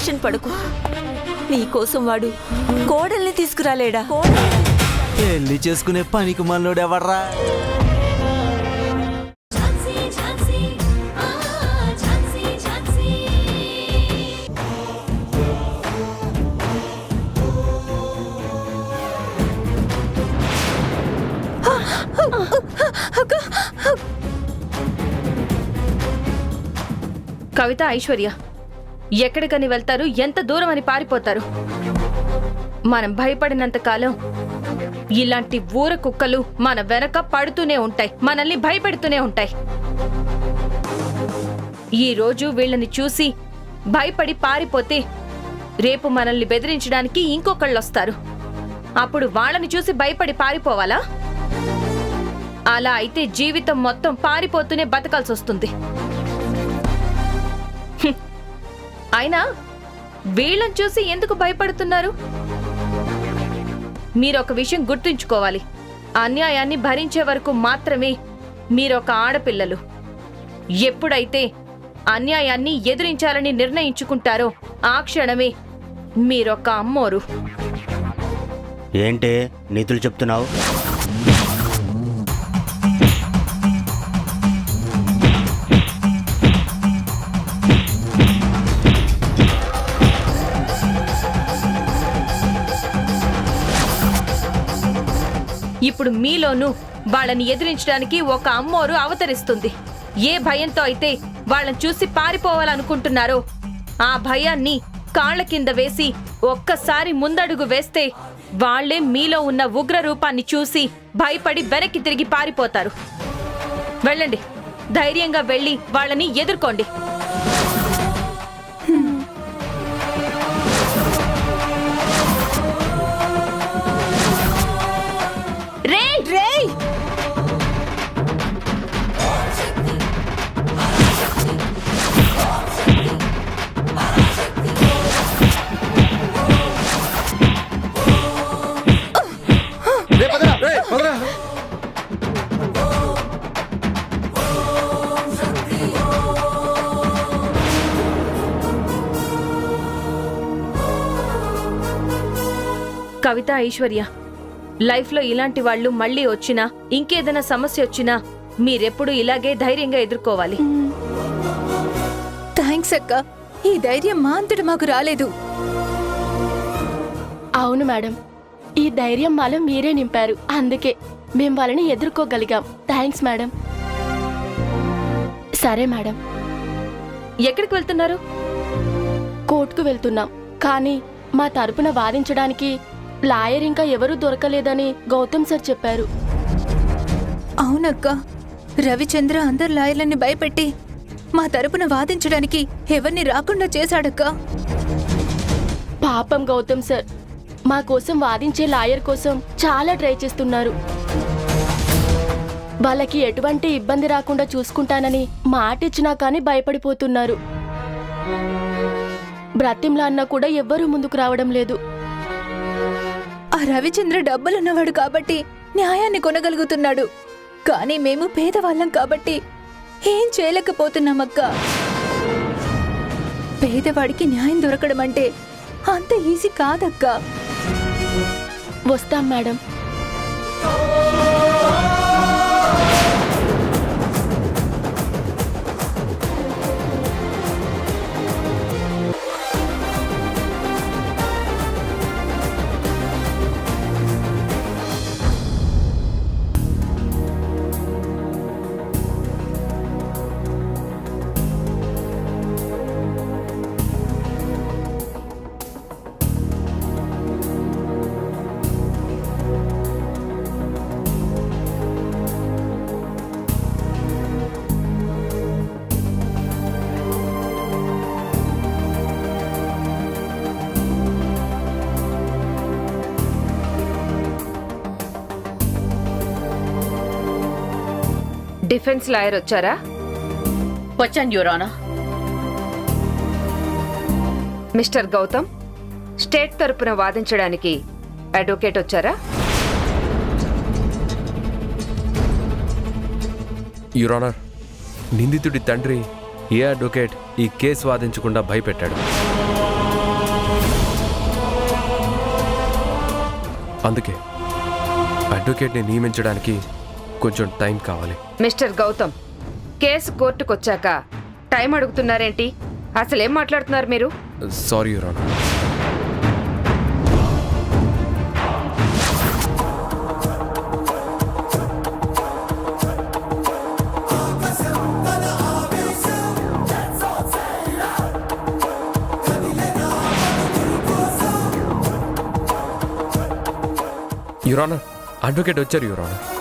Tension పడకు. నీకోసం వాడు కోడల్ని తీసుకురాలేడా? పెళ్లి చేసుకునే పనికి మనలోడు ఎవర్రా? కవిత, ఐశ్వర్య ఎక్కడికని వెళ్తారు? ఎంత దూరం అని పారిపోతారు? మనం భయపడినంత కాలం ఇలాంటి ఊర కుక్కలు మన వెనక పడుతూనే ఉంటాయి, మనల్ని భయపెడుతూనే ఉంటాయి. ఈ రోజు వీళ్ళని చూసి భయపడి పారిపోతే రేపు మనల్ని బెదిరించడానికి ఇంకొకళ్ళొస్తారు. అప్పుడు వాళ్ళని చూసి భయపడి పారిపోవాలా? అలా అయితే జీవితం మొత్తం పారిపోతూనే బతకాల్సి వస్తుంది. అయినా వీళ్ళని చూసి ఎందుకు భయపడుతున్నారు? మీరొక విషయం గుర్తుంచుకోవాలి. అన్యాయాన్ని భరించే వరకు మాత్రమే మీరొక ఆడపిల్లలు. ఎప్పుడైతే అన్యాయాన్ని ఎదిరించాలని నిర్ణయించుకుంటారో ఆ క్షణమే మీరొక అమ్మోరు. ఏంటే నీతులు చెప్తున్నావు? ఇప్పుడు మీలోనూ వాళ్ళని ఎదిరించడానికి ఒక అమ్మోరు అవతరిస్తుంది. ఏ భయంతో అయితే వాళ్ళని చూసి పారిపోవాలనుకుంటున్నారో ఆ భయాన్ని కాళ్ల కింద వేసి ఒక్కసారి ముందడుగు వేస్తే వాళ్లే మీలో ఉన్న ఉగ్ర రూపాన్ని చూసి భయపడి వెనక్కి తిరిగి పారిపోతారు. వెళ్ళండి, ధైర్యంగా వెళ్ళి వాళ్ళని ఎదుర్కోండి. కవిత, ఐశ్వర్య, లైఫ్లో ఇలాంటి వాళ్ళు మళ్ళీ వచ్చినా ఇంకేదైనా సమస్య వచ్చినా మీరెప్పుడు ఇలాగే ధైర్యంగా ఎదుర్కోవాలి. థ్యాంక్స్ అక్క. ఈ ధైర్యం మా అంతట మాకు రాలేదు. అవును మేడం, ఈ ధైర్యం మాలో మీరే నింపారు. అందుకే మేం వాళ్ళని ఎదుర్కోగలిగాం. Thanks madam. సరే మేడం. ఎక్కడికి వెళ్తున్నారు? కోర్టుకు వెళ్తున్నాం. కానీ మా తరపున వాదించడానికి లాయర్ ఇంకా ఎవరూ దొరకలేదని గౌతమ్ సార్ చెప్పారు. అవునక్క, రవిచంద్ర అందరు లాయర్లని భయపెట్టి మా తరపున వాదించడానికి ఎవరిని రాకుండా చేశాడక్క. పాపం గౌతమ్ సార్ మా కోసం వాదించే లాయర్ కోసం చాలా ట్రై చేస్తున్నారు. వాళ్ళకి ఎటువంటి ఇబ్బంది రాకుండా చూసుకుంటానని మాట ఇచ్చినా కానీ భయపడిపోతున్నారు. బ్రతిమ్లాన్నా కూడా ఎవ్వరూ ముందుకు రావడం లేదు. ఆ రవిచంద్ర డబ్బులున్నవాడు కాబట్టి న్యాయాన్ని కొనగలుగుతున్నాడు. కానీ మేము పేదవాళ్ళం కాబట్టి ఏం చేయలేకపోతున్నామక్క. పేదవాడికి న్యాయం దొరకడం అంటే అంత ఈజీ కాదక్క. వస్తాం మేడం. డిఫెన్స్ లాయర్ వచ్చారా? వచ్చాను your honour. Mister Gautam, state తరపున వాదించడానికి అడ్వకేట్ వచ్చారా? యువర్ ఆనర్, నిందితుడి తండ్రి ఏ అడ్వకేట్ ఈ కేసు వాదించకుండా భయపెట్టాడు. అందుకే అడ్వకేట్ని నియమించడానికి కొంచెం టైం కావాలి. మిస్టర్ గౌతమ్, కేసు కోర్టుకొచ్చాక టైం అడుగుతున్నారేంటి? అసలేం మాట్లాడుతున్నారు మీరు? Sorry your honour. Your honour, advocate వచ్చారు యువర్ ఆనర్.